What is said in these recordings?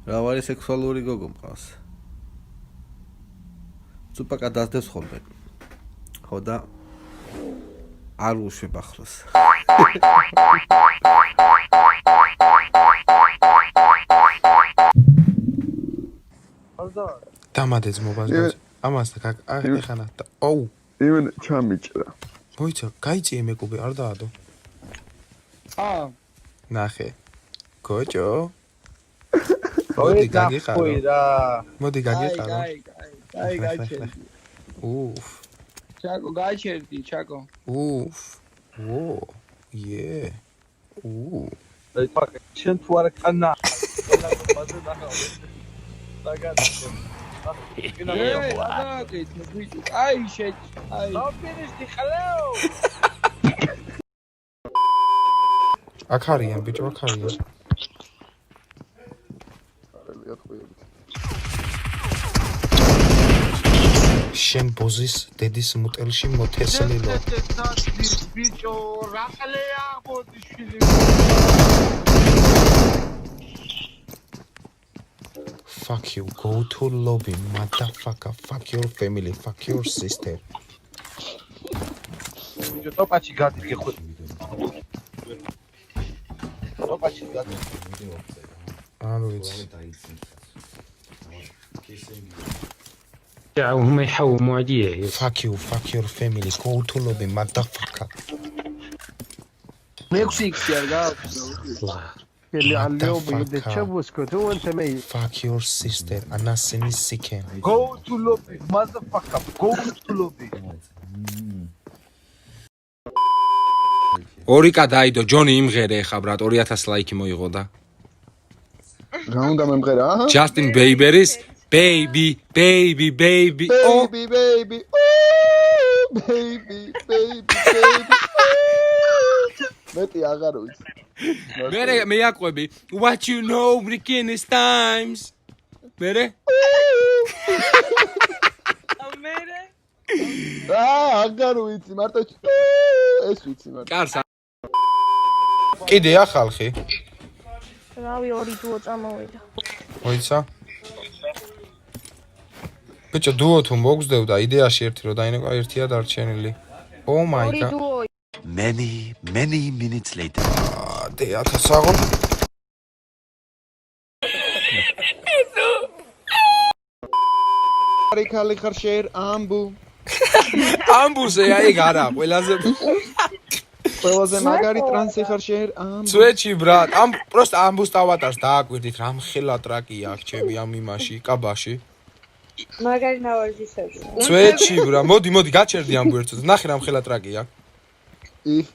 მრავალი სექსუალური გოგო მყავს. ცუპაკა დასდევს ხოლმე. ხო და არ უშვებ ახლოს. დამადეც მობაზრებს. ამას და ეხანა და ოუ. იმენ ჩამიჭრა. მოიცა, გაიწიე მეკუბე, არ დაადო. ნახე. კოჭო. მოდი გაგიყარო. მოდი გაგიყარო. აი გაჩერდი. უფ. ჩაკო გაჩერდი, ჩაკო. უფ. ო. ე. უ. აი ფაკე, შენ თუ არ კანა. ბაზე ნახავ. დაგაჩერდი. აი შეჭ. აი. დაფინიშდი ხალეო. აქ არიან ბიჭო, აქ არიან. შენ ბოზის დედის მუტელში მოთესლილო. ბიჭო, რახალეა ბოდიშვილი. Fuck you, go to lobby, motherfucker, fuck your family, fuck your sister. ბიჭო, ტოპაჩი გადი ხო. ტოპაჩი გადი. არ ვიცი. هم يحوموا عليه. Fuck you, fuck your family, go to lobby, motherfucker. მეექვსი იქი არ გააქვს. اللي عليهم يتشبسكوا تو انت ميت. Fuck your sister, anasini siken. Go to lobby, motherfucker, go to lobby. ორიკა დაიდო, ჯონი იმღერე ხა ბრატ, 2000 ლაიქი მოიღო და. რა უნდა მემღერა? Justin Bieber's baby, baby, baby. Oh, baby. Baby. მეტი აღარ ვიცი. მე აყვები. What you know, Brickinis Times. მერე? ამერე? აღარ ვიცი, მარტო ეს ვიცი მარტო. კარს. კიდეა ხალხი. რავი ორი დუო წამოვიდა. მოიცა? ბიჭო, დუო თუ მოგზდევდა, იდეაში ერთი რო დაინეკვა ერთია დარჩენილი. Oh my ორი god. დუო. Many minutes later. დე 1000 აღო. ხალი ხარ შეერ ამბუ. ამბუზე აი გარა, ყველაზე მაგარი ტრანსი ხარ შეერ ამბუ. სვეჩი ბრატ, ამ პროსტ ამბუს დავატარს დააკვირდით, რამხელა ტრაკია აქ ჩემი ამ იმაში, კაბაში. მაგარი ნავარჯიშები. სვეჩი ბრა, მოდი გაჩერდი ამბუ ერთად. ნახე რამხელა ტრაკია. if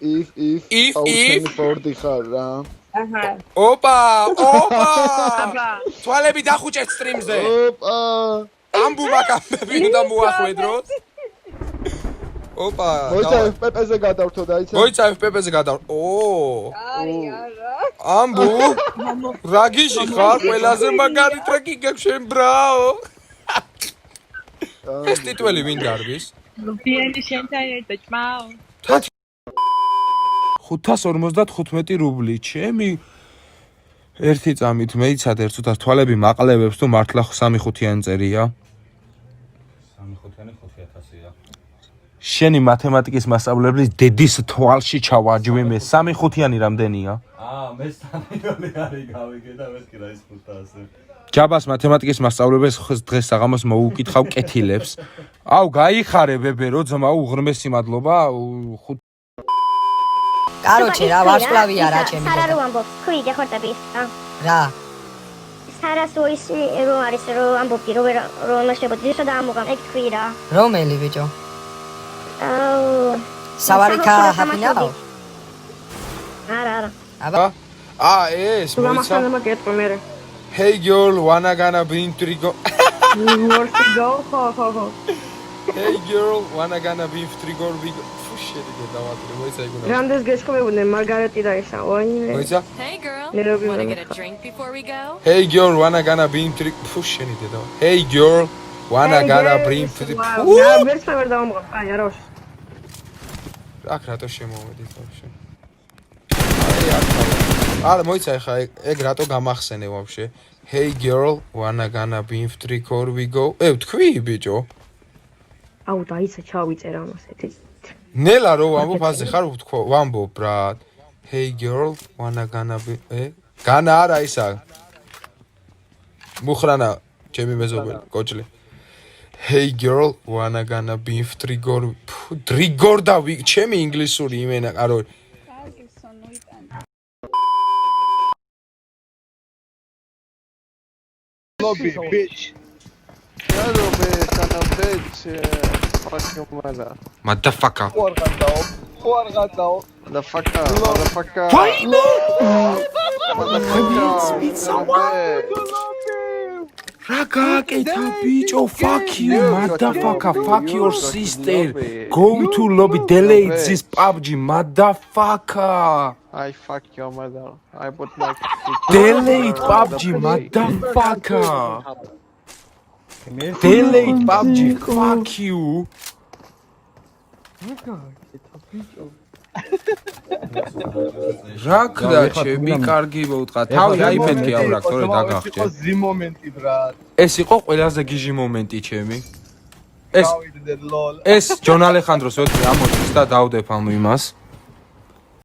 ფორდი ხარ რა. აჰა. ოპა! თვალები დახუჭეთ სტრიმზე. ოპა! ამბუ მაკამები უნდა მოახვედროთ. ოპა! მოიცა FPP-ზე გადავრთო დაიცა. მოიცა FPP-ზე გადავრთო. არი არა. ამბუ! რაგიში ხარ? ყველაზე მაგარი ტრეკი გაქვს შენ ბრაო. ეს ტიტველი ვინ გარბის? ლუბიანი შენთან ერთად ჭმაო. 555 რუბლი, ჩემი ერთი წამით მეიცად ერთ ცოტა თვალები მაყლებებს თუ მართლა 3-5-იანი წერია. 3-5-იანი 5000-ია. შენი მათემატიკის მასწავლებლის დედის თვალში ჩავაჯვე მე 3-5-იანი რამდენია? მე 3 არის გავიგე და მეთქი რა ის 500. ჯაბას მათემატიკის მასწავლებლებს დღეს საღამოს მოუკითხავ კეთილებს. აუ გაიხარე ბებერო ძმა უღრმესი მადლობა. კაროჩე რა ვარსკვლავია რა ჩემი. სარა რო ამბობს, ხვიდე ხორტები. რა. სარას რო ის რო არის რო ამბობდი რო მასშტაბოდი ისო და ამოგამ ეგ თქვი რა. რომელი ბიჭო? აუ. სავარიკა ჰაფინაო? არა. აბა. ეს თუ გამახსენე მაგეთყვი მე. Hey girl, wanna gonna be in trigo. Worth go, ho. Hey girl, wanna gonna be in trigo big. Fusheri დავატრი, მოიცა იგონა. რამდენს გესხმებოდნენ მარგარეტი და ისა, ვაიმე. მოიცა? Hey girl, Nairobi wanna wanna get a drink before we go? Hey girl, wanna gonna be in trigo. Fusheri და. Hey girl, wanna gonna bring trigo. რა ვერც ვერ დავამღოთ, აი არაუშ. აქ რატო შემოვედით ვაფშე? აი აქ არა მოიცა ხა ეგ რატო გამახსენე ვაფშე Hey girl, wanna gonna be in streak or we go? ვთქვი ბიჭო. აუ დაიცა ჩავიწერა ამას ეთი. ნელა რო ვამბობ აზე ხარ ვთქვა, ვამბობ ბრატ. Hey girl, wanna gonna be განა არა ისა. მუხრანა ჩემი მეზობელი კოჭლი. Hey girl, wanna gonna be in streak or Drigor და ჩემი ინგლისური იმენა, არო. Lobby, bitch. Hello, bitch, I'm a bitch. Fuck your mother. Motherfucker. Хуаргатао. Motherfucker, motherfucker. Ვაიმე! რა გააკეთა ბიჭო, fuck you, motherfucker, fuck your sister. Go to lobby, delete this PUBG, motherfucker. I fuck your mother. I put my Delete PUBG, motherfucker. Delete PUBG, fuck you. რა ქდა ჩემი კარგი მოვთყა თავი აიფეთქი ავრაკ თორე დაგახჭე ზი მომენტი ბრატ. ეს იყო ყველაზე გიჟი მომენტი ჩემი ეს დავიდე ლოლ. ეს ჯონ ალეხანდროს ვეთქი ამოდის და დავდებ ამ იმას